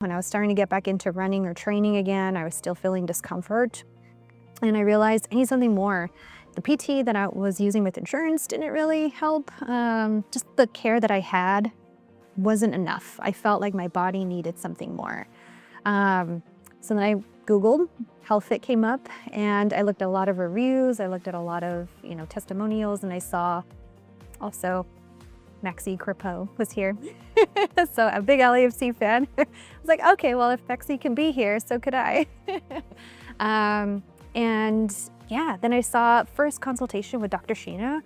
When I was starting to get back into running or training again, I was still feeling discomfort. And I realized I need something more. The PT that I was using with insurance didn't really help. Just the care that I had wasn't enough. I felt like my body needed something more. So then I Googled, HealthFit came up, and I looked at a lot of reviews. I looked at a lot of, testimonials, and I saw also Maxi Corpeau was here. So a big LAFC fan. I was like, okay, well, if Maxi can be here, so could I. And yeah, then I saw first consultation with Dr. Sheena.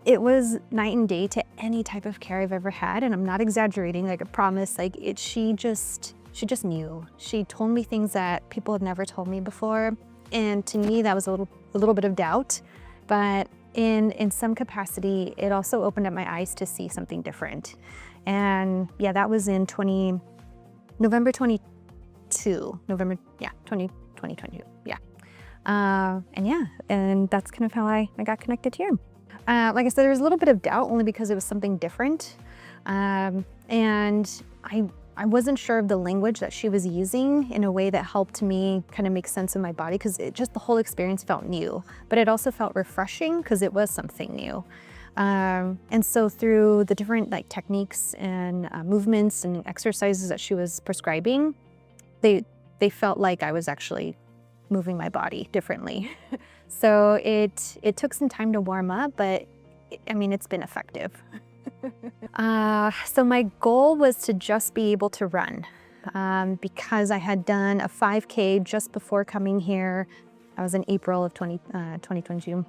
It was night and day to any type of care I've ever had, and I'm not exaggerating. Like I promise, she just knew. She told me things that people had never told me before, and to me that was a little bit of doubt, but in some capacity, it also opened up my eyes to see something different. And yeah, that was in November 2022. Yeah. And that's kind of how I got connected here. Like I said, there was a little bit of doubt only because it was something different. And I wasn't sure of the language that she was using in a way that helped me kind of make sense of my body, because the whole experience felt new, but it also felt refreshing because it was something new. And so through the different techniques and movements and exercises that she was prescribing, they felt like I was actually moving my body differently. So it took some time to warm up, but it's been effective. So my goal was to just be able to run, because I had done a 5K just before coming here. I was in April of 2022.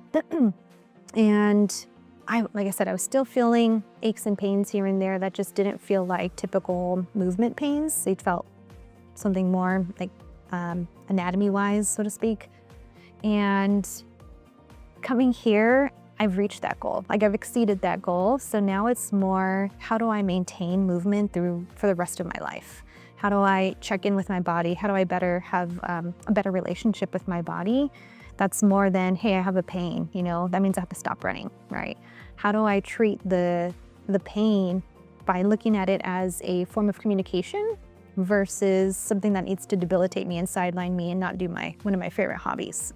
And like I said, I was still feeling aches and pains here and there that just didn't feel like typical movement pains. They felt something more like anatomy-wise, so to speak. And coming here, I've reached that goal. I've exceeded that goal. So now it's more, how do I maintain movement for the rest of my life? How do I check in with my body? How do I have a better relationship with my body? That's more than, hey, I have a pain, that means I have to stop running, right? How do I treat the pain by looking at it as a form of communication versus something that needs to debilitate me and sideline me and not do one of my favorite hobbies?